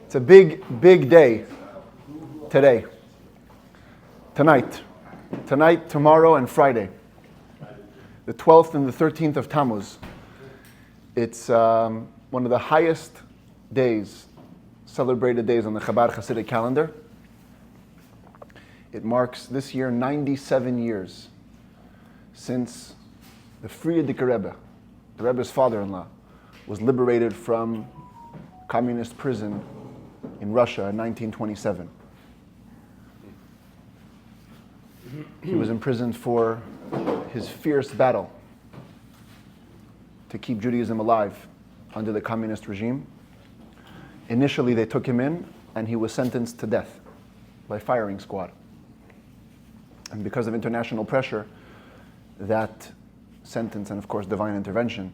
It's a big, big day today. Tonight, tomorrow, and Friday. The 12th and the 13th of Tamuz. It's one of the highest days, celebrated days on the Chabad Hasidic calendar. It marks this year 97 years since the Frierdiker Rebbe, the Rebbe's father-in-law, was liberated from communist prison in Russia in 1927. He was imprisoned for his fierce battle to keep Judaism alive under the communist regime. Initially, they took him in, and he was sentenced to death by firing squad. And because of international pressure, that sentence, and of course divine intervention,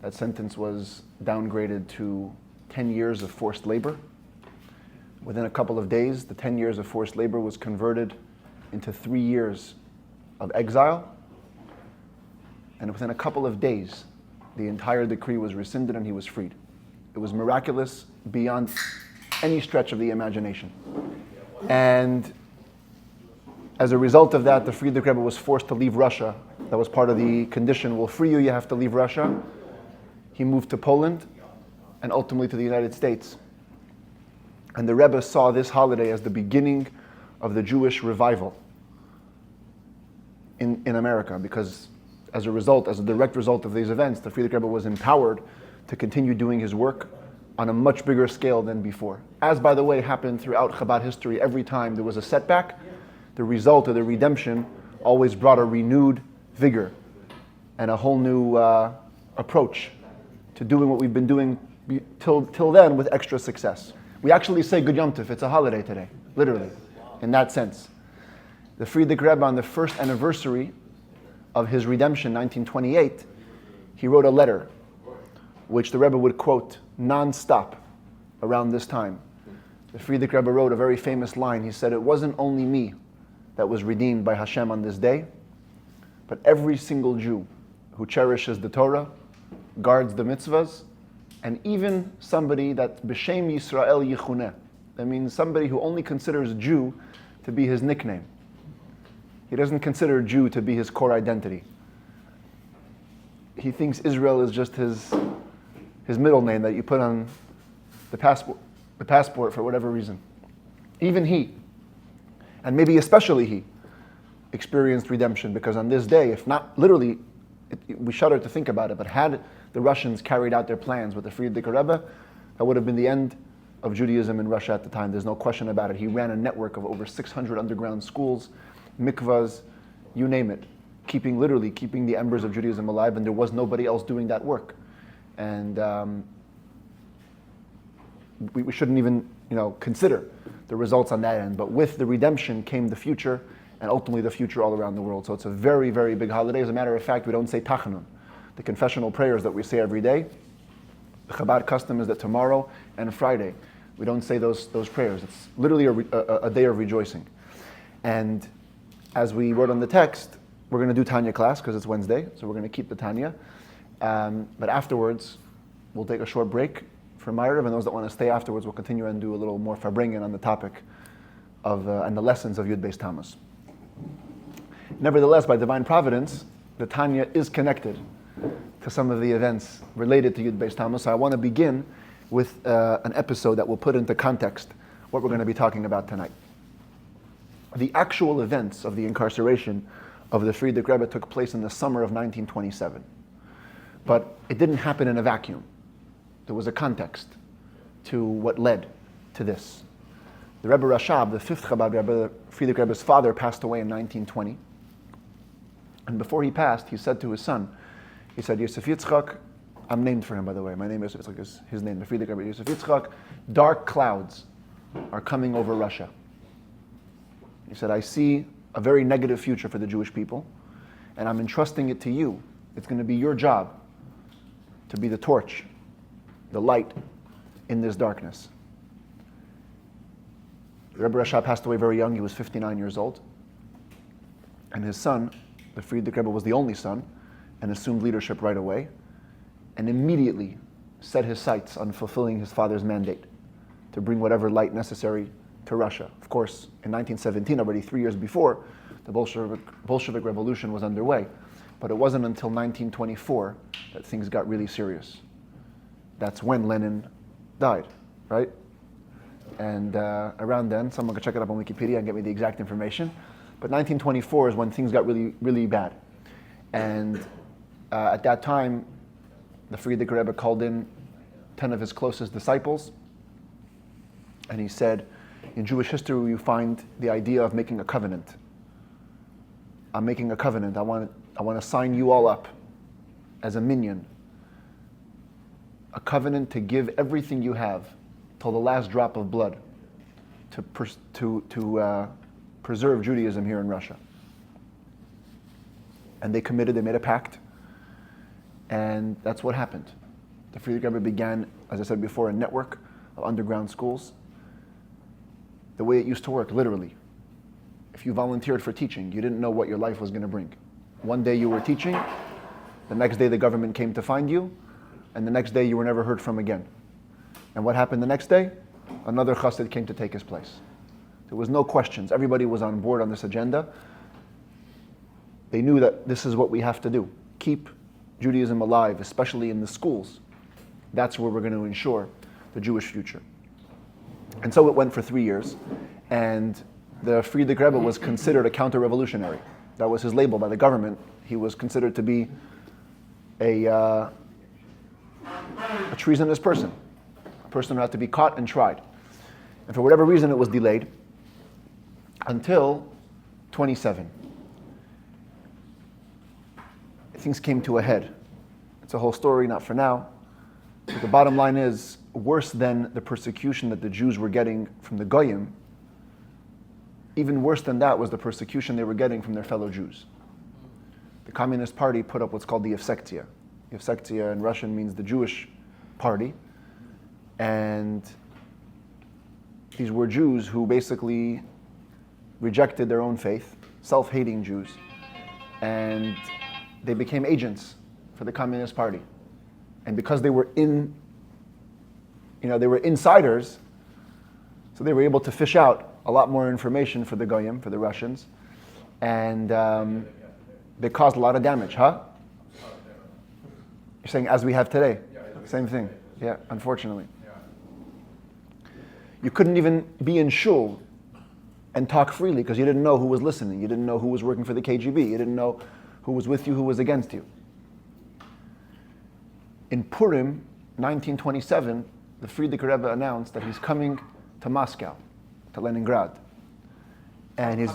that sentence was downgraded to 10 years of forced labor. Within a couple of days, the 10 years of forced labor was converted into 3 years of exile. And within a couple of days, the entire decree was rescinded and he was freed. It was miraculous beyond any stretch of the imagination. And as a result of that, the Frierdiker Rebbe was forced to leave Russia. That was part of the condition. We'll free you, you have to leave Russia. He moved to Poland and ultimately to the United States. And the Rebbe saw this holiday as the beginning of the Jewish revival in America, because as a direct result of these events, the Frierdiker Rebbe was empowered to continue doing his work on a much bigger scale than before. As, by the way, happened throughout Chabad history, every time there was a setback, the result of the redemption always brought a renewed vigor and a whole new approach to doing what we've been doing till then with extra success. We actually say Good Yom Tov, it's a holiday today, literally, in that sense. The Frierdiker Rebbe, on the first anniversary of his redemption, 1928, he wrote a letter, which the Rebbe would quote non-stop around this time. The Frierdiker Rebbe wrote a very famous line. He said, "It wasn't only me that was redeemed by Hashem on this day, but every single Jew who cherishes the Torah, guards the mitzvahs, and even somebody that B'Shem Yisrael Yichuneh." That means somebody who only considers Jew to be his nickname. He doesn't consider Jew to be his core identity. He thinks Israel is just his middle name that you put on the passport for whatever reason. Even he, and maybe especially he, experienced redemption, because on this day, if not literally, we shudder to think about it, but had the Russians carried out their plans with the Frierdiker Rebbe, that would have been the end of Judaism in Russia at the time. There's no question about it. He ran a network of over 600 underground schools, mikvahs, you name it, literally keeping the embers of Judaism alive, and there was nobody else doing that work. And we shouldn't even consider the results on that end. But with the redemption came the future, and ultimately the future all around the world. So it's a very, very big holiday. As a matter of fact, we don't say Tachanun, the confessional prayers that we say every day. The Chabad custom is that tomorrow and Friday, we don't say those prayers. It's literally a day of rejoicing. And as we wrote on the text, we're going to do Tanya class because it's Wednesday, so we're going to keep the Tanya. But afterwards, we'll take a short break for Ma'ariv, and those that want to stay afterwards will continue and do a little more farbringen on the topic of and the lessons of Yud Beis Tamuz. Nevertheless, by divine providence, the Tanya is connected to some of the events related to Yud Beis Tamuz. So I want to begin with an episode that will put into context what we're going to be talking about tonight. The actual events of the incarceration of the Frierdiker Rebbe took place in the summer of 1927. But it didn't happen in a vacuum. There was a context to what led to this. The Rebbe Rashab, the fifth Chabad Rebbe, the Frierdiker Rebbe's father, passed away in 1920. And before he passed, he said to his son, he said, Yosef Yitzchak, I'm named for him, by the way. My name is Yitzchak, is his name, the Frierdiker Rebbe, Yosef Yitzchak. Dark clouds are coming over Russia. He said, I see a very negative future for the Jewish people, and I'm entrusting it to you. It's going to be your job to be the torch, the light in this darkness. Rebbe Rashab passed away very young. He was 59 years old. And his son, the Frierdiker Rebbe, was the only son and assumed leadership right away and immediately set his sights on fulfilling his father's mandate to bring whatever light necessary to Russia. Of course, in 1917, already 3 years before, the Bolshevik Revolution was underway. But it wasn't until 1924 that things got really serious. That's when Lenin died, right? And around then, someone could check it up on Wikipedia and get me the exact information. But 1924 is when things got really, really bad. And at that time, the Frierdiker Rebbe called in 10 of his closest disciples, and he said, in Jewish history, you find the idea of making a covenant. I'm making a covenant. I want to sign you all up as a minyan. A covenant to give everything you have till the last drop of blood to preserve Judaism here in Russia. And they committed, they made a pact, and that's what happened. The Frierdiker Rebbe began, as I said before, a network of underground schools. The way it used to work, literally. If you volunteered for teaching, you didn't know what your life was going to bring. One day you were teaching, the next day the government came to find you, and the next day you were never heard from again. And what happened the next day? Another chassid came to take his place. There was no questions. Everybody was on board on this agenda. They knew that this is what we have to do. Keep Judaism alive, especially in the schools. That's where we're going to ensure the Jewish future. And so it went for 3 years, and the Frierdiker Rebbe was considered a counter-revolutionary. That was his label by the government. He was considered to be a treasonous person, a person who had to be caught and tried. And for whatever reason, it was delayed until 27. Things came to a head. It's a whole story, not for now. But the bottom line is, worse than the persecution that the Jews were getting from the Goyim, even worse than that was the persecution they were getting from their fellow Jews. The Communist Party put up what's called the Yevsektia. Yevsektia in Russian means the Jewish party. And these were Jews who basically rejected their own faith, self-hating Jews, and they became agents for the Communist Party. And because they were they were insiders, so they were able to fish out a lot more information for the Goyim, for the Russians, and they caused a lot of damage, huh? You're saying as we have today? Same thing, yeah, unfortunately. You couldn't even be in shul and talk freely because you didn't know who was listening. You didn't know who was working for the KGB. You didn't know who was with you, who was against you. In Purim, 1927, the Frierdiker Rebbe announced that he's coming to Moscow, to Leningrad. And his,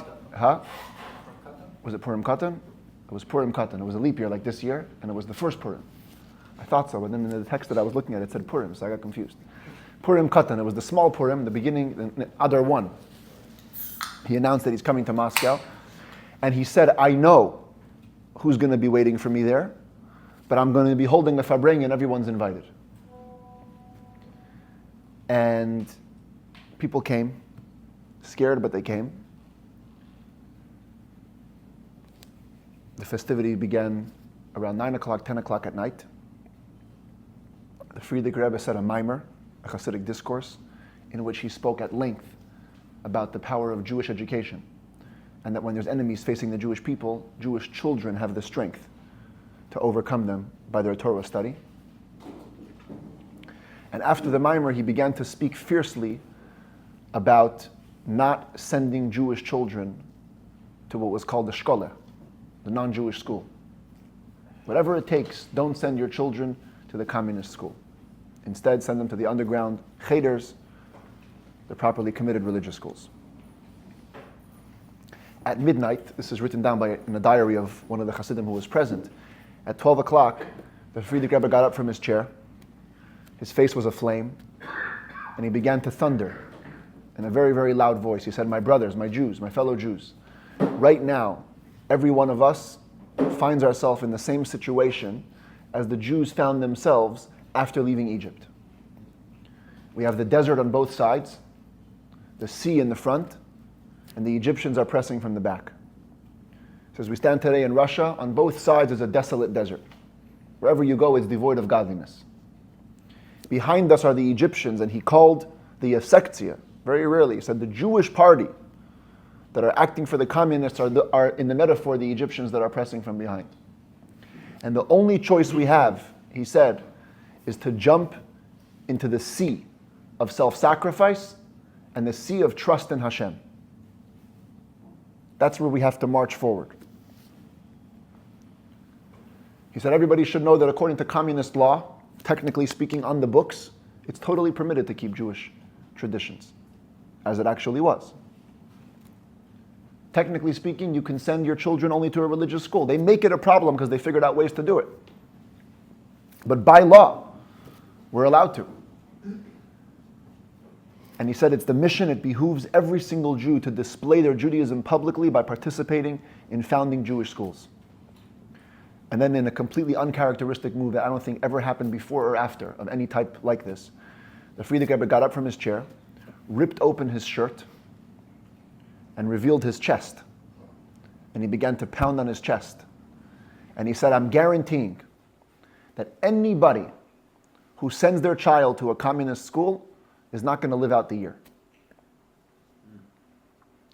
was it Purim Katan? It was Purim Katan. It was a leap year like this year, and it was the first Purim. I thought so, but then in the text that I was looking at, it said Purim, so I got confused. Purim Katan, it was the small Purim, the beginning, the Adar 1. He announced that he's coming to Moscow, and he said, I know who's going to be waiting for me there, but I'm going to be holding the Fabring and everyone's invited. And people came, scared, but they came. The festivity began around 9 o'clock, 10 o'clock at night. The Frierdiker Rebbe said a mimer, a Hasidic discourse, in which he spoke at length about the power of Jewish education, and that when there's enemies facing the Jewish people, Jewish children have the strength to overcome them by their Torah study. And after the mimer, he began to speak fiercely about not sending Jewish children to what was called the shkola, the non-Jewish school. Whatever it takes, don't send your children to the communist school. Instead, send them to the underground cheders, the properly committed religious schools. At midnight, this is written down in a diary of one of the Hasidim who was present. At 12 o'clock, the Frierdiker Rebbe got up from his chair. His face was aflame, and he began to thunder in a very, very loud voice. He said, my brothers, my Jews, my fellow Jews, right now, every one of us finds ourselves in the same situation as the Jews found themselves after leaving Egypt. We have the desert on both sides, the sea in the front, and the Egyptians are pressing from the back. So as we stand today in Russia, on both sides is a desolate desert. Wherever you go, it's devoid of godliness. Behind us are the Egyptians, and he called the sektia, very rarely. He said the Jewish party that are acting for the communists are in the metaphor, the Egyptians that are pressing from behind. And the only choice we have, he said, is to jump into the sea of self-sacrifice and the sea of trust in Hashem. That's where we have to march forward. He said everybody should know that according to communist law, technically speaking on the books, it's totally permitted to keep Jewish traditions, as it actually was. Technically speaking, you can send your children only to a religious school. They make it a problem because they figured out ways to do it. But by law, we're allowed to. And he said it's the mission, it behooves every single Jew to display their Judaism publicly by participating in founding Jewish schools. And then in a completely uncharacteristic move that I don't think ever happened before or after of any type like this, the Frierdiker Rebbe got up from his chair, ripped open his shirt, and revealed his chest. And he began to pound on his chest. And he said, I'm guaranteeing that anybody who sends their child to a communist school is not going to live out the year.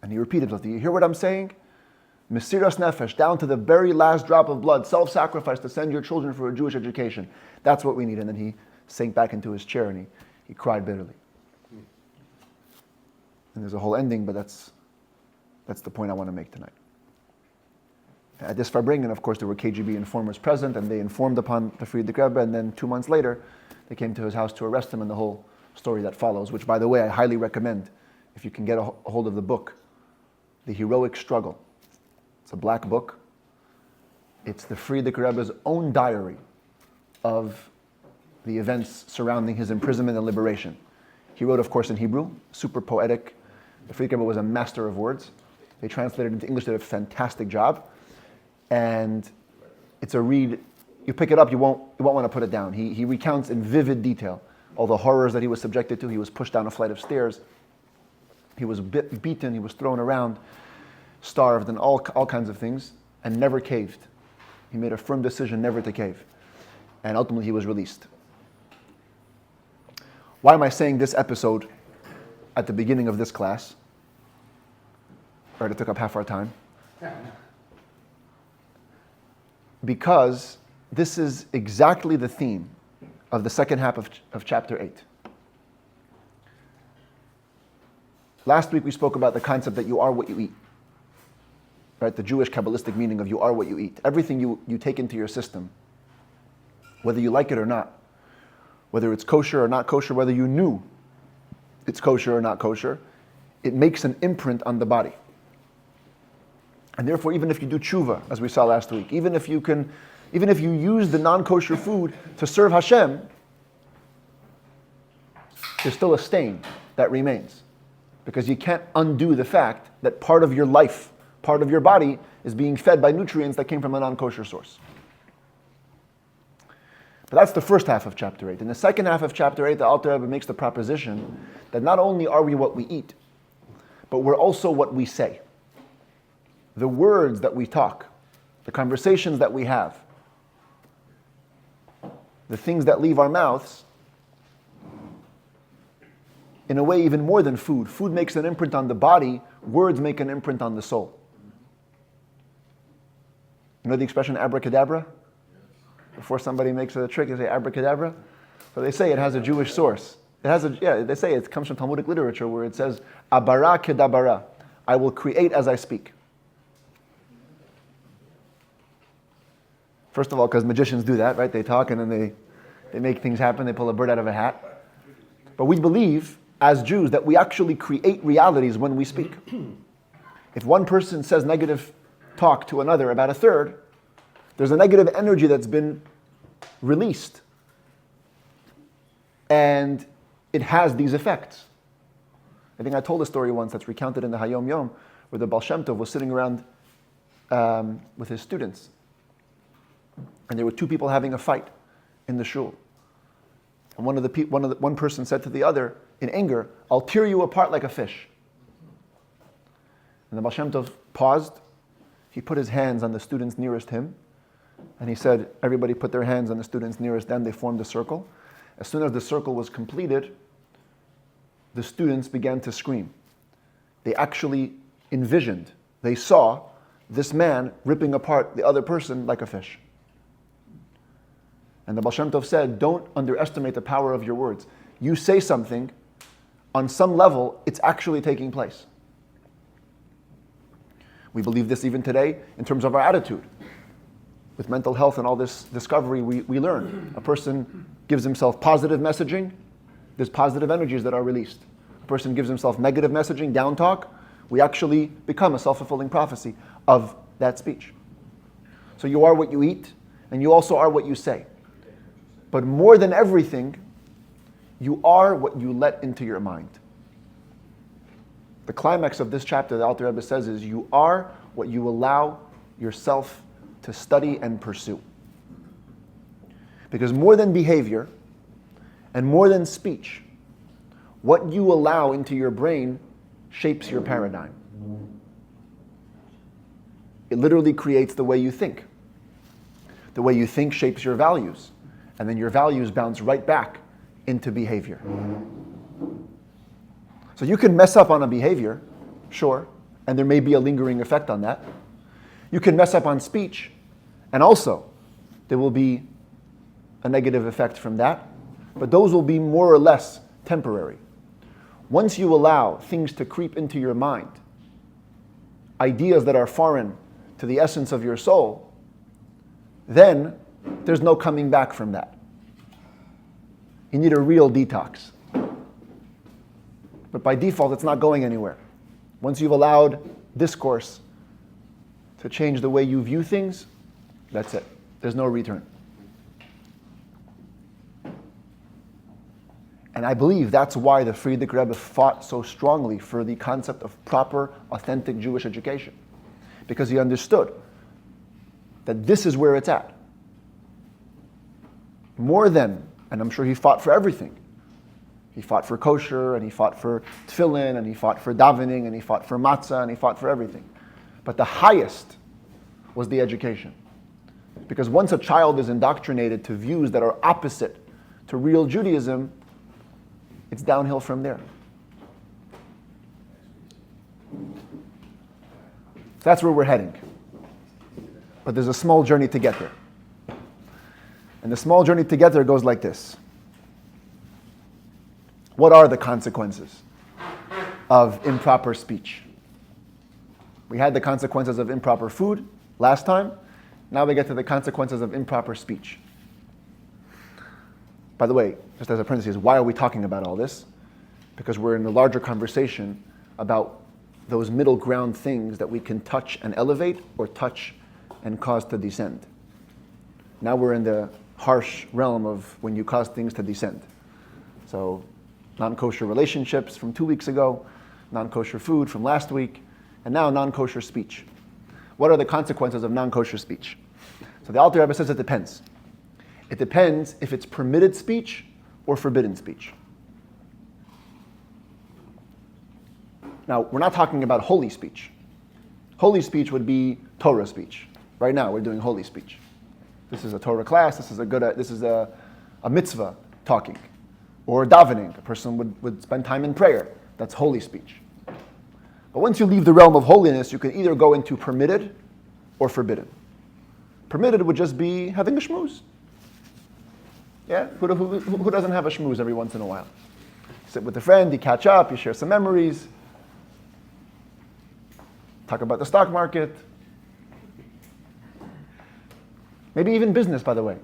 And he repeated, do you hear what I'm saying? Mesiras nefesh, down to the very last drop of blood, self-sacrifice to send your children for a Jewish education. That's what we need. And then he sank back into his chair and he cried bitterly. And there's a whole ending, but that's the point I want to make tonight. At this Farbringen, of course, there were KGB informers present, and they informed upon the Frierdiker Rebbe, and then 2 months later, they came to his house to arrest him, and the whole story that follows, which, by the way, I highly recommend, if you can get a hold of the book, The Heroic Struggle. It's a black book. It's the Frierdiker Rebbe's own diary of the events surrounding his imprisonment and liberation. He wrote, of course, in Hebrew, super poetic. The Frierdiker Rebbe was a master of words. They translated it into English, did a fantastic job. And it's a read, you pick it up, you won't want to put it down. He recounts in vivid detail all the horrors that he was subjected to. He was pushed down a flight of stairs. He was beaten, he was thrown around, starved, and all kinds of things, and never caved. He made a firm decision never to cave. And ultimately he was released. Why am I saying this episode at the beginning of this class? Right, it took up half our time. Because this is exactly the theme of the second half of chapter 8. Last week we spoke about the concept that you are what you eat. Right, the Jewish Kabbalistic meaning of you are what you eat. Everything you take into your system, whether you like it or not, whether it's kosher or not kosher, whether you knew it's kosher or not kosher, it makes an imprint on the body. And therefore, even if you do tshuva, as we saw last week, even if you use the non-kosher food to serve Hashem, there's still a stain that remains. Because you can't undo the fact that part of your life, part of your body, is being fed by nutrients that came from a non-kosher source. But that's the first half of chapter 8. In the second half of chapter 8, the Alter Rebbe makes the proposition that not only are we what we eat, but we're also what we say. The words that we talk, the conversations that we have, the things that leave our mouths, in a way even more than food. Food makes an imprint on the body, words make an imprint on the soul. You know the expression abracadabra? Before somebody makes a trick, they say abracadabra. So they say it has a Jewish source. They say it comes from Talmudic literature where it says, abara kedabara, I will create as I speak. First of all, because magicians do that, right? They talk and then they make things happen, they pull a bird out of a hat. But we believe, as Jews, that we actually create realities when we speak. If one person says negative talk to another about a third, there's a negative energy that's been released. And it has these effects. I think I told a story once that's recounted in the Hayom Yom, where the Baal Shem Tov was sitting around with his students. And there were two people having a fight in the shul. And one person said to the other, in anger, I'll tear you apart like a fish. And the Baal Shem Tov paused. He put his hands on the students nearest him. And he said, everybody put their hands on the students nearest them. They formed a circle. As soon as the circle was completed, the students began to scream. They actually envisioned, they saw this man ripping apart the other person like a fish. And the Baal Shem Tov said, don't underestimate the power of your words. You say something, on some level, it's actually taking place. We believe this even today in terms of our attitude. With mental health and all this discovery, we learn. A person gives himself positive messaging, there's positive energies that are released. A person gives himself negative messaging, down talk, we actually become a self-fulfilling prophecy of that speech. So you are what you eat, and you also are what you say. But more than everything, you are what you let into your mind. The climax of this chapter, the Alter Rebbe says, is you are what you allow yourself to study and pursue. Because more than behavior and more than speech, what you allow into your brain shapes your paradigm. It literally creates the way you think. The way you think shapes your values, and then your values bounce right back into behavior. So you can mess up on a behavior, sure, and there may be a lingering effect on that. You can mess up on speech, and also there will be a negative effect from that, but those will be more or less temporary. Once you allow things to creep into your mind, ideas that are foreign to the essence of your soul, then there's no coming back from that. You need a real detox. But by default, it's not going anywhere. Once you've allowed discourse to change the way you view things, that's it. There's no return. And I believe that's why the Frierdiker Rebbe fought so strongly for the concept of proper, authentic Jewish education. Because he understood that this is where it's at. More than, and I'm sure he fought for everything. He fought for kosher, and he fought for tefillin, and he fought for davening, and he fought for matzah, and he fought for everything. But the highest was the education. Because once a child is indoctrinated to views that are opposite to real Judaism, it's downhill from there. That's where we're heading. But there's a small journey to get there. And the small journey to get there goes like this. What are the consequences of improper speech? We had the consequences of improper food last time. Now we get to the consequences of improper speech. By the way, just as a parenthesis, why are we talking about all this? Because we're in a larger conversation about those middle ground things that we can touch and elevate or touch and cause to descend. Now we're in the harsh realm of when you cause things to descend. So non-kosher relationships from 2 weeks ago, non-kosher food from last week, and now non-kosher speech. What are the consequences of non-kosher speech? So the Alter Rebbe says it depends. It depends if it's permitted speech or forbidden speech. Now, we're not talking about holy speech. Holy speech would be Torah speech. Right now, we're doing holy speech. This is a Torah class. This is a mitzvah talking, or davening. A person would spend time in prayer. That's holy speech. But once you leave the realm of holiness, you can either go into permitted or forbidden. Permitted would just be having a schmooze. Yeah, who doesn't have a schmooze every once in a while? You sit with a friend, you catch up, you share some memories, talk about the stock market, maybe even business. By the way,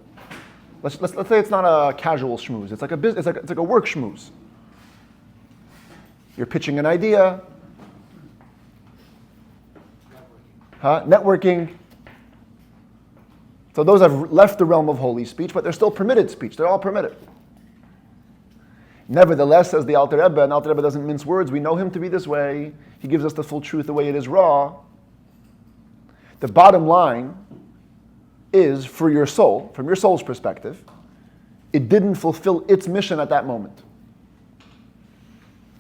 let's say it's not a casual schmooze. It's like a business. It's like a work schmooze. You're pitching an idea, networking. So those have left the realm of holy speech, but they're still permitted speech. They're all permitted. Nevertheless, says the Alter Rebbe, and Alter Rebbe doesn't mince words, we know him to be this way. He gives us the full truth the way it is raw. The bottom line is, for your soul, from your soul's perspective, it didn't fulfill its mission at that moment.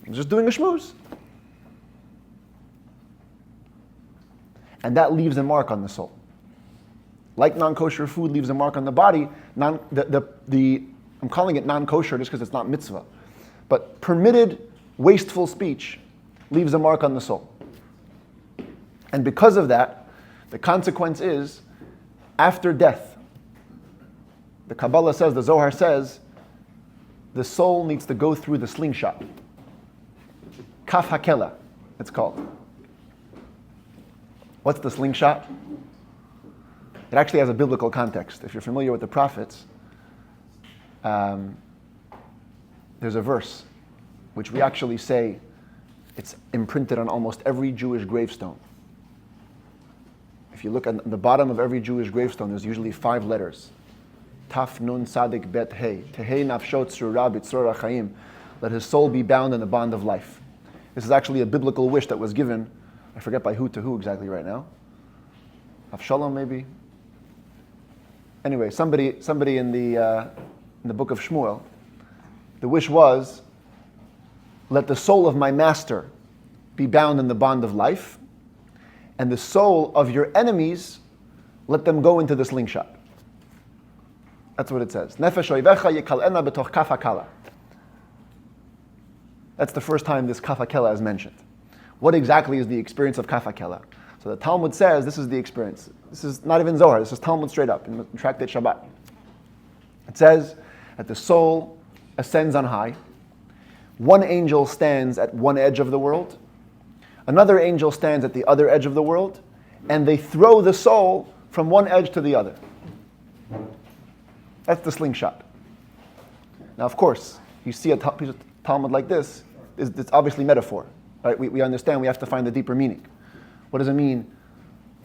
It was just doing a schmooze. And that leaves a mark on the soul. Like non-kosher food leaves a mark on the body, I'm calling it non-kosher just because it's not mitzvah. But permitted wasteful speech leaves a mark on the soul. And because of that, the consequence is, after death, the Kabbalah says, the Zohar says, the soul needs to go through the slingshot. Kaf hakela, it's called. What's the slingshot? It actually has a biblical context. If you're familiar with the prophets, there's a verse which we actually say it's imprinted on almost every Jewish gravestone. If you look at the bottom of every Jewish gravestone, there's usually 5 letters. Taf nun sadik bet hey. Tehei nafshot tzrura b'tzror ha'chaim. Let his soul be bound in the bond of life. This is actually a biblical wish that was given, I forget by who to who exactly right now. Avshalom maybe? Anyway, somebody in the book of Shmuel, the wish was, let the soul of my master be bound in the bond of life, and the soul of your enemies, let them go into the slingshot. That's what it says. Nefesh oivecha yikal'ena b'toch kaf hakala. That's the first time this kaf hakela is mentioned. What exactly is the experience of kaf hakela? So the Talmud says this is the experience. This is not even Zohar, this is Talmud straight up in the Tractate Shabbat. It says that the soul ascends on high. One angel stands at one edge of the world. Another angel stands at the other edge of the world. And they throw the soul from one edge to the other. That's the slingshot. Now, of course, you see a piece of Talmud like this, it's obviously metaphor. Right? We understand we have to find the deeper meaning. What does it mean?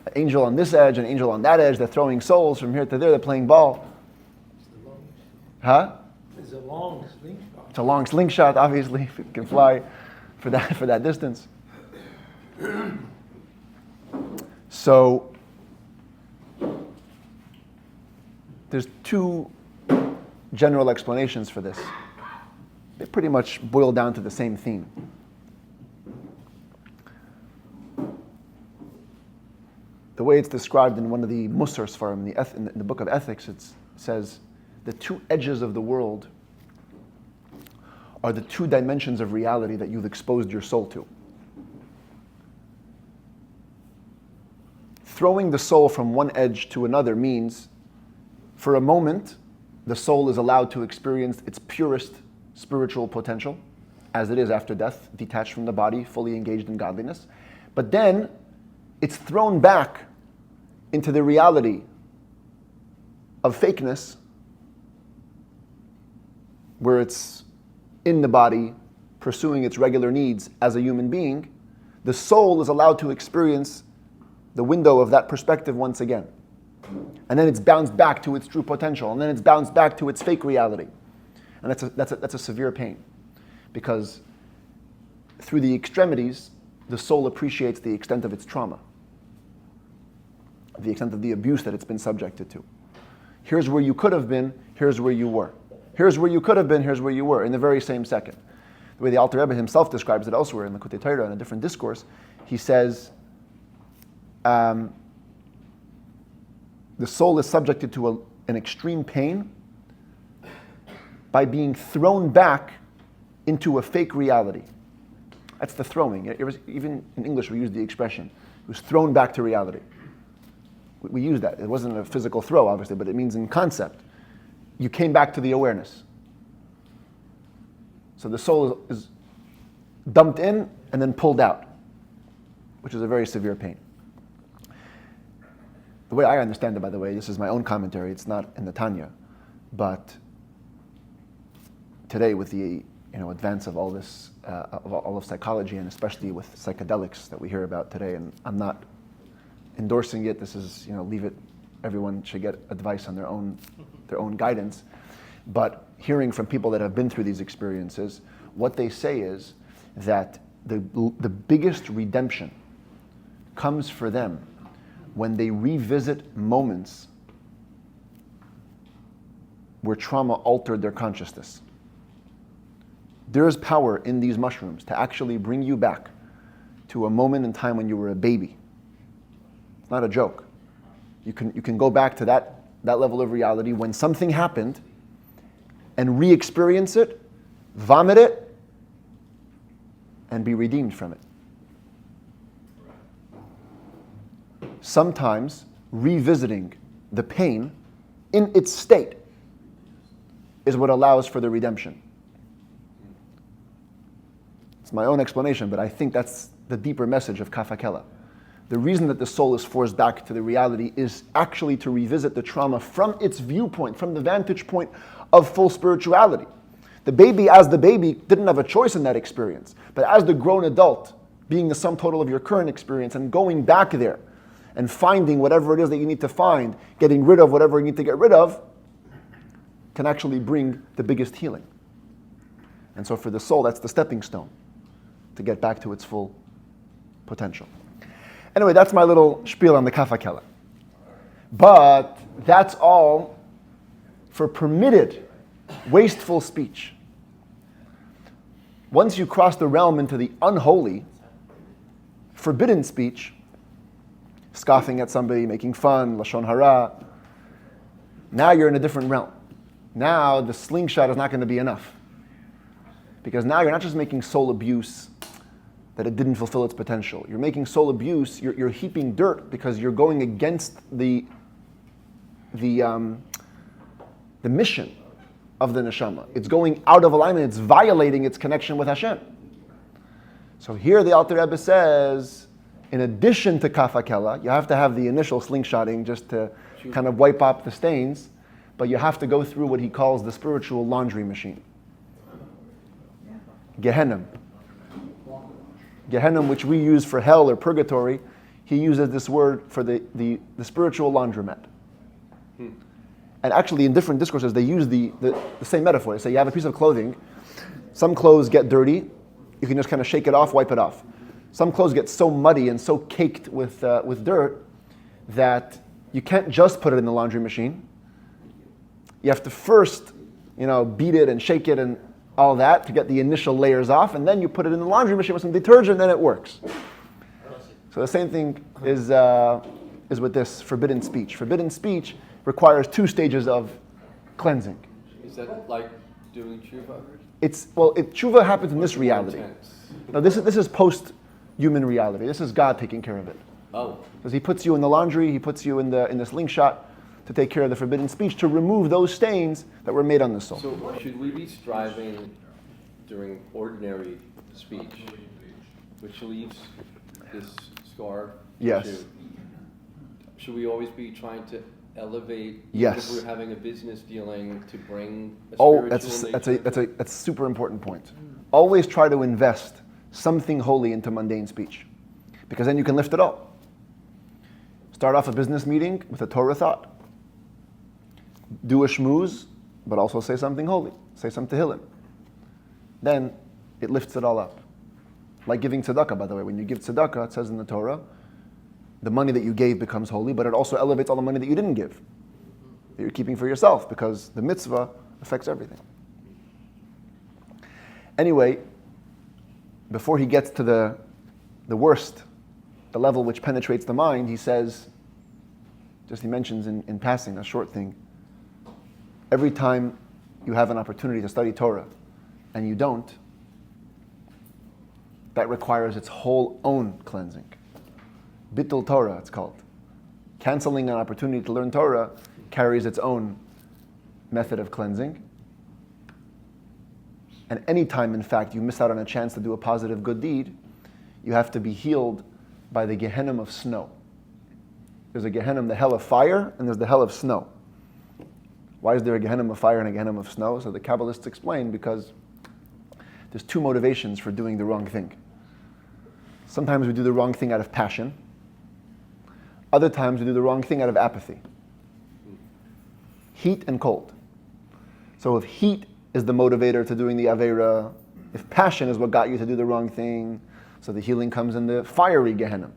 An angel on this edge, an angel on that edge, they're throwing souls from here to there, they're playing ball. Huh? It's a long slingshot. It's a long slingshot, obviously, if it can fly for that distance. So, there's 2 general explanations for this. They pretty much boil down to the same theme. The way it's described in one of the Musar Sfarim, in the book of Ethics, it says, the 2 edges of the world are the 2 dimensions of reality that you've exposed your soul to. Throwing the soul from one edge to another means, for a moment, the soul is allowed to experience its purest spiritual potential, as it is after death, detached from the body, fully engaged in godliness. But then, it's thrown back into the reality of fakeness, where it's in the body, pursuing its regular needs as a human being. The soul is allowed to experience the window of that perspective once again. And then it's bounced back to its true potential, and then it's bounced back to its fake reality. And that's a severe pain, because through the extremities, the soul appreciates the extent of its trauma, the extent of the abuse that it's been subjected to. Here's where you could have been, here's where you were. Here's where you could have been, here's where you were, in the very same second. The way the Alter Rebbe himself describes it elsewhere in the Kutei Torah in a different discourse, he says, the soul is subjected to an extreme pain by being thrown back into a fake reality. That's the throwing. Even in English we use the expression, it was thrown back to reality. We use that. It wasn't a physical throw, obviously, but it means in concept. You came back to the awareness. So the soul is dumped in and then pulled out, which is a very severe pain. The way I understand it, by the way, this is my own commentary, it's not in the Tanya, but today with the advance of all this, of all of psychology, and especially with psychedelics that we hear about today, and I'm not endorsing it, this is, leave it, everyone should get advice on their own guidance, but hearing from people that have been through these experiences, what they say is that the biggest redemption comes for them when they revisit moments where trauma altered their consciousness. There is power in these mushrooms to actually bring you back to a moment in time when you were a baby. It's not a joke. You can go back to that level of reality when something happened and re-experience it, vomit it, and be redeemed from it. Sometimes revisiting the pain in its state is what allows for the redemption. It's my own explanation, but I think that's the deeper message of Kaf HaKela. The reason that the soul is forced back to the reality is actually to revisit the trauma from its viewpoint, from the vantage point of full spirituality. The baby, as the baby, didn't have a choice in that experience. But as the grown adult, being the sum total of your current experience and going back there and finding whatever it is that you need to find, getting rid of whatever you need to get rid of, can actually bring the biggest healing. And so for the soul, that's the stepping stone to get back to its full potential. Anyway, that's my little spiel on the Kaf HaKela. But that's all for permitted, wasteful speech. Once you cross the realm into the unholy, forbidden speech, scoffing at somebody, making fun, lashon hara, now you're in a different realm. Now the slingshot is not going to be enough. Because now you're not just making soul abuse that it didn't fulfill its potential. You're making soul abuse, you're heaping dirt because you're going against the mission of the neshama. It's going out of alignment, it's violating its connection with Hashem. So here the Alter Rebbe says, in addition to Kaf HaKela, you have to have the initial slingshotting just to kind of wipe up the stains, but you have to go through what he calls the spiritual laundry machine. Gehenna. Gehenna, which we use for hell or purgatory, he uses this word for the spiritual laundromat. And actually in different discourses they use the same metaphor. They say you have a piece of clothing, some clothes get dirty, you can just kind of shake it off, wipe it off. Some clothes get so muddy and so caked with dirt that you can't just put it in the laundry machine. You have to first, beat it and shake it and all that to get the initial layers off, and then you put it in the laundry machine with some detergent, and then it works. So the same thing is with this forbidden speech. Forbidden speech requires 2 stages of cleansing. Is that like doing tshuva? Tshuva happens in this reality. Now this is post-human reality. This is God taking care of it. Oh. Because he puts you in the laundry, he puts you in the slingshot to take care of the forbidden speech, to remove those stains that were made on the soul. So should we be striving during ordinary speech, which leaves this scar? Yes. Should we always be trying to elevate? Yes. If we're having a business dealing to bring a spiritual that's a super important point. Always try to invest something holy into mundane speech, because then you can lift it all. Start off a business meeting with a Torah thought. Do a shmooze, but also say something holy. Say some tehillim. Then it lifts it all up. Like giving tzedakah, by the way. When you give tzedakah, it says in the Torah, the money that you gave becomes holy, but it also elevates all the money that you didn't give, that you're keeping for yourself, because the mitzvah affects everything. Anyway, before he gets to the worst, the level which penetrates the mind, he says, he mentions in passing, a short thing, every time you have an opportunity to study Torah and you don't, that requires its whole own cleansing. Bittul Torah, it's called. Canceling an opportunity to learn Torah carries its own method of cleansing. And any time, in fact, you miss out on a chance to do a positive good deed, you have to be healed by the Gehenna of snow. There's a Gehenna, the hell of fire, and there's the hell of snow. Why is there a Gehenna of fire and a Gehenna of snow? So the Kabbalists explain, because there's 2 motivations for doing the wrong thing. Sometimes we do the wrong thing out of passion. Other times we do the wrong thing out of apathy. Heat and cold. So if heat is the motivator to doing the Aveira, if passion is what got you to do the wrong thing, so the healing comes in the fiery Gehenna.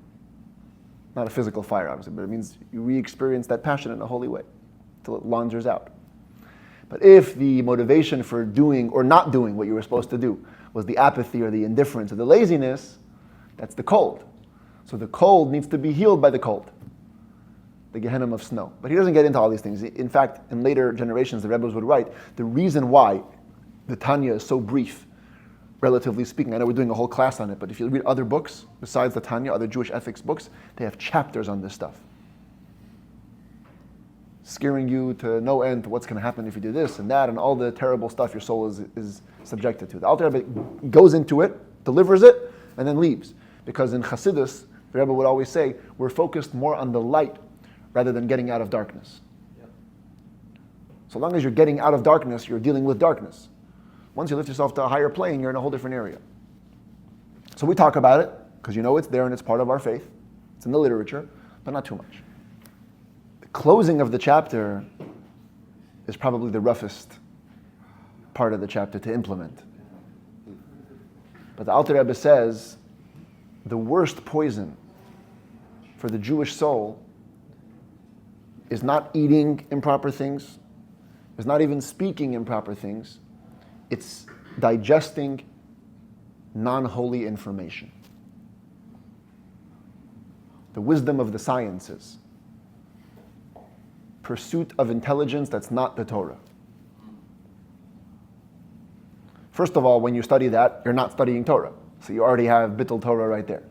Not a physical fire, obviously, but it means you re-experience that passion in a holy way, till it launders out. But if the motivation for doing or not doing what you were supposed to do was the apathy or the indifference or the laziness, that's the cold. So the cold needs to be healed by the cold, the Gehenna of snow. But he doesn't get into all these things. In fact, in later generations, the Rebbes would write, the reason why the Tanya is so brief relatively speaking. I know we're doing a whole class on it, but if you read other books, besides the Tanya, other Jewish ethics books, they have chapters on this stuff. Scaring you to no end to what's going to happen if you do this and that and all the terrible stuff your soul is subjected to. The Alter Rebbe goes into it, delivers it, and then leaves. Because in Chassidus, the Rebbe would always say, we're focused more on the light rather than getting out of darkness. Yep. So long as you're getting out of darkness, you're dealing with darkness. Once you lift yourself to a higher plane, you're in a whole different area. So we talk about it, because you know it's there and it's part of our faith. It's in the literature, but not too much. The closing of the chapter is probably the roughest part of the chapter to implement. But the Alter Rebbe says, the worst poison for the Jewish soul is not eating improper things, is not even speaking improper things, it's digesting non-holy information. The wisdom of the sciences. Pursuit of intelligence that's not the Torah. First of all, when you study that, you're not studying Torah. So you already have bittul Torah right there.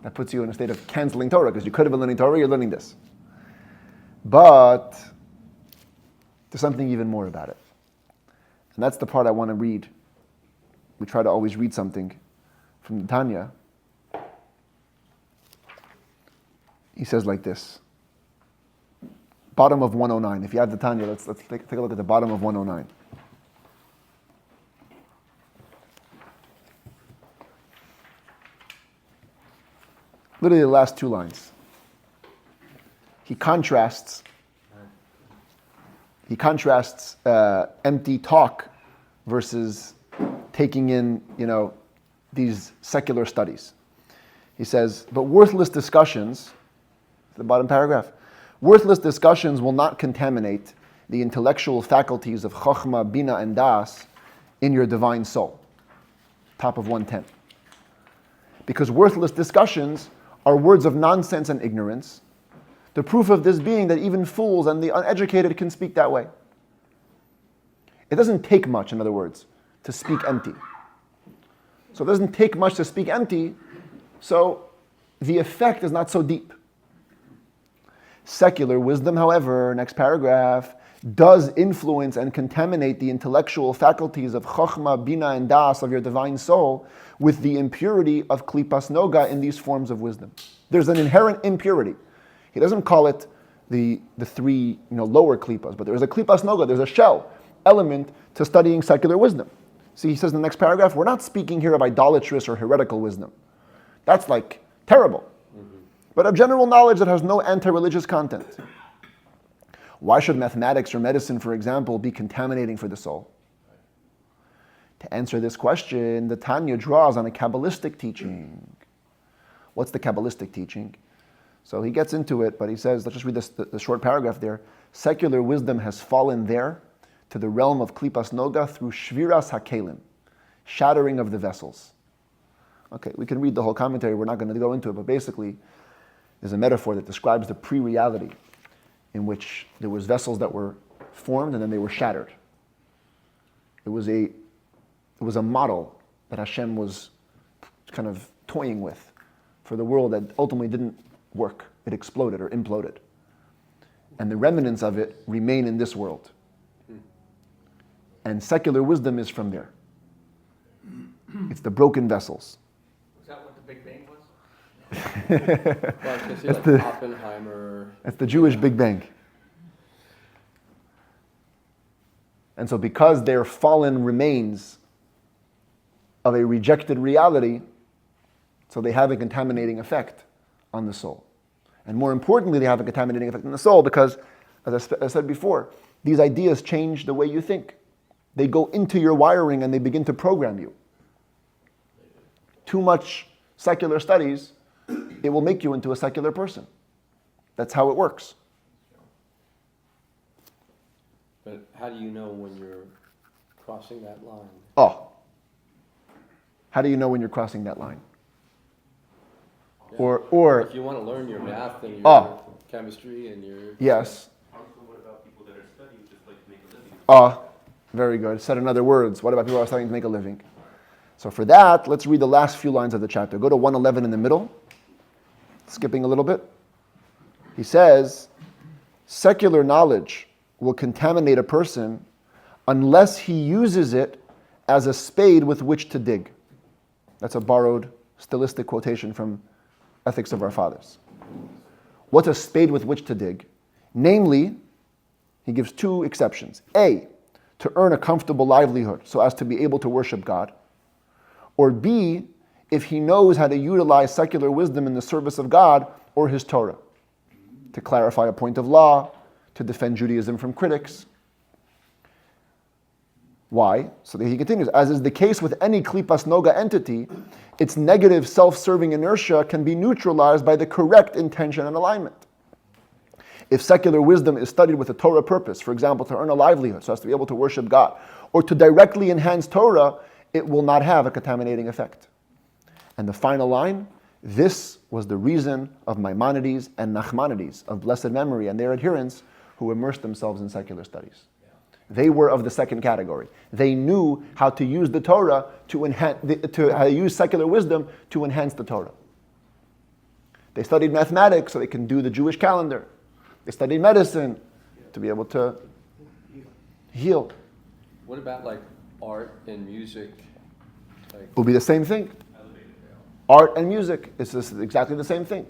That puts you in a state of canceling Torah, because you could have been learning Torah, you're learning this. But there's something even more about it. And that's the part I want to read. We try to always read something from the Tanya. He says like this. Bottom of 109. If you have the Tanya, let's take a look at the bottom of 109. Literally the last two lines. He contrasts empty talk versus taking in, these secular studies. He says, but worthless discussions, the bottom paragraph, worthless discussions will not contaminate the intellectual faculties of Chokhmah, Bina, and Das in your divine soul. Top of 110. Because worthless discussions are words of nonsense and ignorance. The proof of this being that even fools and the uneducated can speak that way. It doesn't take much, in other words, to speak empty. So it doesn't take much to speak empty, so the effect is not so deep. Secular wisdom, however, next paragraph, does influence and contaminate the intellectual faculties of Chokhmah, Bina, and Das of your divine soul with the impurity of Klipas Noga in these forms of wisdom. There's an inherent impurity. He doesn't call it the three lower Klipas, but there's a Klipas Noga, there's a shell element to studying secular wisdom. See, he says in the next paragraph, we're not speaking here of idolatrous or heretical wisdom. That's like terrible. But of general knowledge that has no anti-religious content. Why should mathematics or medicine, for example, be contaminating for the soul? To answer this question, the Tanya draws on a Kabbalistic teaching. What's the Kabbalistic teaching? So he gets into it, but he says, let's just read the short paragraph there. Secular wisdom has fallen there to the realm of Klipas Noga through Shviras HaKelim, shattering of the vessels. Okay, we can read the whole commentary, we're not going to go into it, but basically, there's a metaphor that describes the pre-reality in which there was vessels that were formed and then they were shattered. It was a model that Hashem was kind of toying with for the world that ultimately didn't work. It exploded or imploded. And the remnants of it remain in this world. And secular wisdom is from there. It's the broken vessels. Was that what the Big Bang was? Well, Oppenheimer. That's the Jewish Big Bang. And so because they're fallen remains of a rejected reality, so they have a contaminating effect on the soul. And more importantly, they have a contaminating effect on the soul because, as I said before, these ideas change the way you think. They go into your wiring and they begin to program you. Too much secular studies, it will make you into a secular person. That's how it works. But how do you know when you're crossing that line? Oh. How do you know when you're crossing that line? Yeah. Or if you want to learn your math and your chemistry and your... Yes. Also, what about people that are studying just like to make a living? Very good. Said in other words, what about people who are starting to make a living? So for that, let's read the last few lines of the chapter. Go to 111 in the middle, skipping a little bit. He says, secular knowledge will contaminate a person unless he uses it as a spade with which to dig. That's a borrowed stylistic quotation from Ethics of Our Fathers. What's a spade with which to dig? Namely, he gives two exceptions. A, to earn a comfortable livelihood so as to be able to worship God. Or B, if he knows how to utilize secular wisdom in the service of God or his Torah, to clarify a point of law, to defend Judaism from critics. Why? So that he continues, as is the case with any klipas noga entity, its negative self-serving inertia can be neutralized by the correct intention and alignment. If secular wisdom is studied with a Torah purpose, for example, to earn a livelihood so as to be able to worship God, or to directly enhance Torah, it will not have a contaminating effect. And the final line, this was the reason of Maimonides and Nachmanides, of blessed memory, and their adherents who immersed themselves in secular studies. They were of the second category. They knew how to use the Torah to how to use secular wisdom to enhance the Torah. They studied mathematics so they can do the Jewish calendar. They studied medicine to be able to heal. What about like art and music? It will be the same thing. Art and music is exactly the same thing.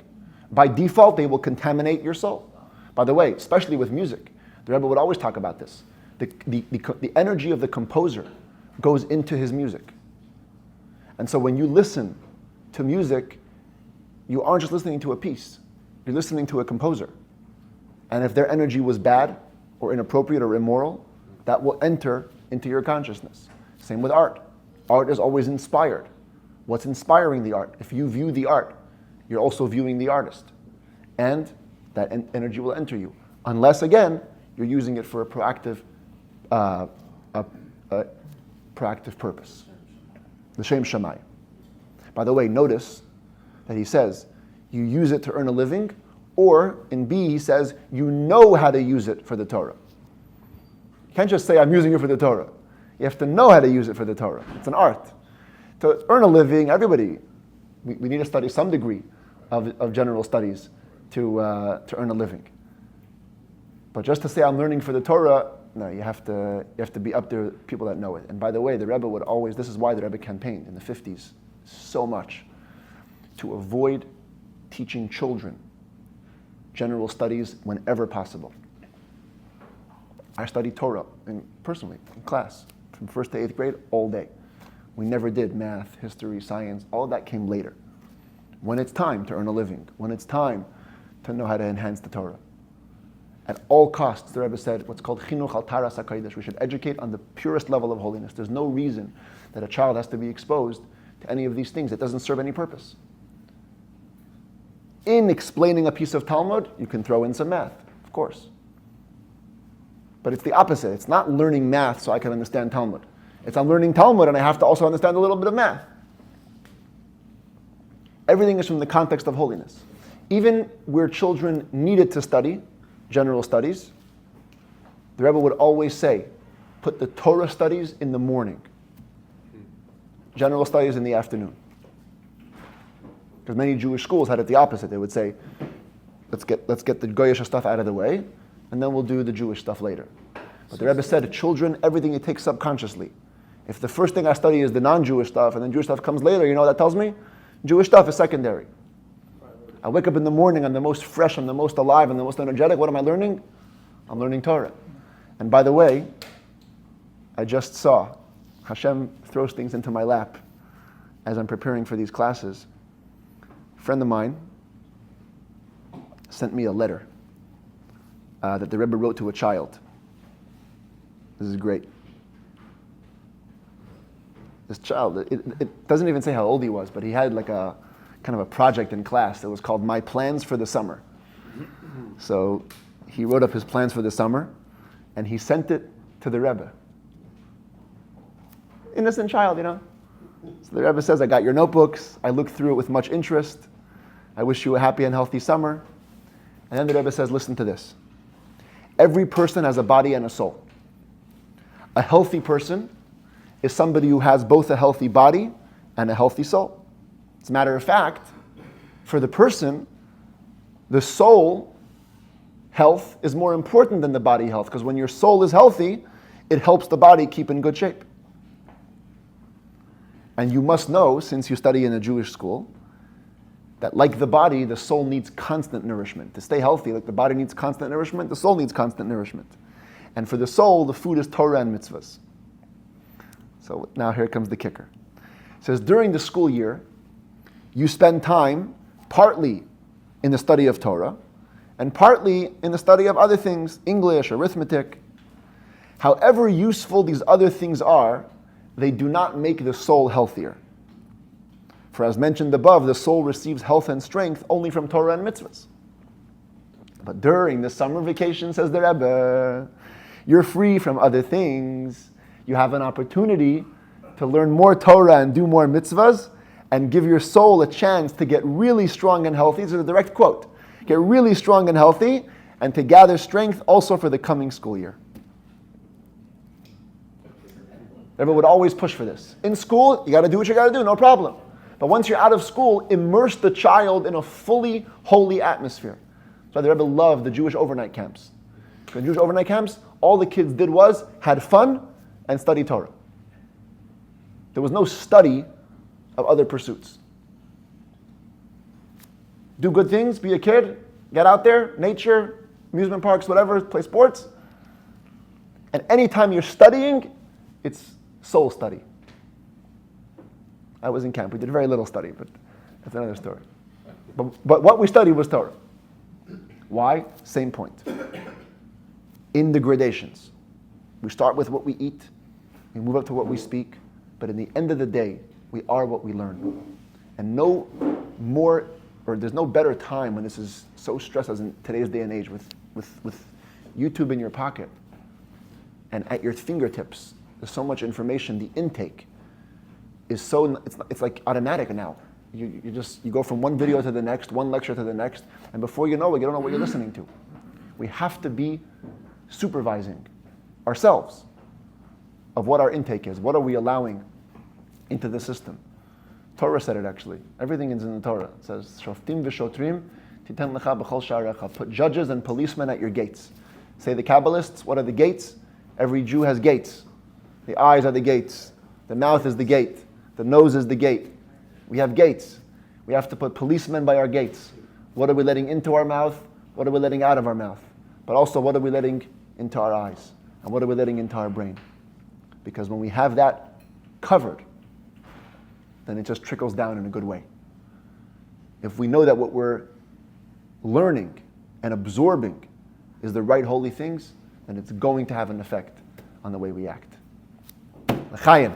By default, they will contaminate your soul. By the way, especially with music, the Rebbe would always talk about this. The energy of the composer goes into his music. And so when you listen to music, you aren't just listening to a piece. You're listening to a composer. And if their energy was bad or inappropriate or immoral, that will enter into your consciousness. Same with art. Art is always inspired. What's inspiring the art? If you view the art, you're also viewing the artist. And that energy will enter you. Unless, again, you're using it for a proactive purpose. L'shem Shammai. By the way, notice that he says, you use it to earn a living, or in B, he says, you know how to use it for the Torah. You can't just say, I'm using it for the Torah. You have to know how to use it for the Torah. It's an art. To earn a living, everybody, we need to study some degree of general studies to earn a living. But just to say I'm learning for the Torah, no, you have to be up there with people that know it. And by the way, the Rebbe would always, this is why the Rebbe campaigned in the 50s so much, to avoid teaching children general studies whenever possible. I studied Torah personally in class from 1st to 8th grade all day. We never did math, history, science. All of that came later. When it's time to earn a living, when it's time to know how to enhance the Torah. At all costs, the Rebbe said, what's called chinuch al taras hakodesh. We should educate on the purest level of holiness. There's no reason that a child has to be exposed to any of these things. It doesn't serve any purpose. In explaining a piece of Talmud, you can throw in some math, of course. But it's the opposite. It's not learning math so I can understand Talmud. It's I'm learning Talmud and I have to also understand a little bit of math. Everything is from the context of holiness. Even where children needed to study, general studies, the Rebbe would always say, put the Torah studies in the morning, general studies in the afternoon. Because many Jewish schools had it the opposite. They would say, let's get the Goyish stuff out of the way, and then we'll do the Jewish stuff later. But the Rebbe said, children, everything you take subconsciously. If the first thing I study is the non-Jewish stuff, and then Jewish stuff comes later, you know what that tells me? Jewish stuff is secondary. I wake up in the morning, I'm the most fresh, I'm the most alive, I'm the most energetic. What am I learning? I'm learning Torah. And by the way, I just saw, Hashem throws things into my lap as I'm preparing for these classes. A friend of mine sent me a letter that the Rebbe wrote to a child. This is great. This child, it doesn't even say how old he was, but he had like a kind of a project in class that was called My Plans for the Summer. So he wrote up his plans for the summer, and he sent it to the Rebbe. Innocent child, you know. So the Rebbe says, I got your notebooks, I looked through it with much interest, I wish you a happy and healthy summer. And then the Rebbe says, listen to this. Every person has a body and a soul. A healthy person is somebody who has both a healthy body and a healthy soul. As a matter of fact, for the person, the soul health is more important than the body health, because when your soul is healthy, it helps the body keep in good shape. And you must know, since you study in a Jewish school, that like the body, the soul needs constant nourishment. To stay healthy, like the body needs constant nourishment, the soul needs constant nourishment. And for the soul, the food is Torah and mitzvahs. So now here comes the kicker. It says, during the school year, you spend time partly in the study of Torah, and partly in the study of other things, English, arithmetic. However useful these other things are, they do not make the soul healthier. For as mentioned above, the soul receives health and strength only from Torah and mitzvahs. But during the summer vacation, says the Rebbe, you're free from other things. You have an opportunity to learn more Torah and do more mitzvahs, and give your soul a chance to get really strong and healthy. This is a direct quote. Get really strong and healthy, and to gather strength also for the coming school year. Rebbe would always push for this. In school, you got to do what you got to do, no problem. But once you're out of school, immerse the child in a fully holy atmosphere. That's why the Rebbe loved the Jewish overnight camps. In Jewish overnight camps, all the kids did was had fun and study Torah. There was no study of other pursuits. Do good things, be a kid, get out there, nature, amusement parks, whatever, play sports. And anytime you're studying, it's soul study. I was in camp. We did very little study, but that's another story. But what we studied was Torah. Why? Same point. In the gradations. We start with what we eat, we move up to what we speak, but in the end of the day, we are what we learn. And no more, or there's no better time when this is so stressed as in today's day and age with YouTube in your pocket and at your fingertips. There's so much information. The intake is so, it's like automatic now. You go from one video to the next, one lecture to the next, and before you know it, you don't know what you're listening to. We have to be supervising ourselves of what our intake is. What are we allowing into the system? Torah said it actually. Everything is in the Torah. It says, Shoftim v'shotrim titen lecha b'chol sha'arecha. Put judges and policemen at your gates. Say the Kabbalists, what are the gates? Every Jew has gates. The eyes are the gates. The mouth is the gate. The nose is the gate. We have gates. We have to put policemen by our gates. What are we letting into our mouth? What are we letting out of our mouth? But also, what are we letting into our eyes? And what are we letting into our brain? Because when we have that covered, then it just trickles down in a good way. If we know that what we're learning and absorbing is the right holy things, then it's going to have an effect on the way we act. L'chaim.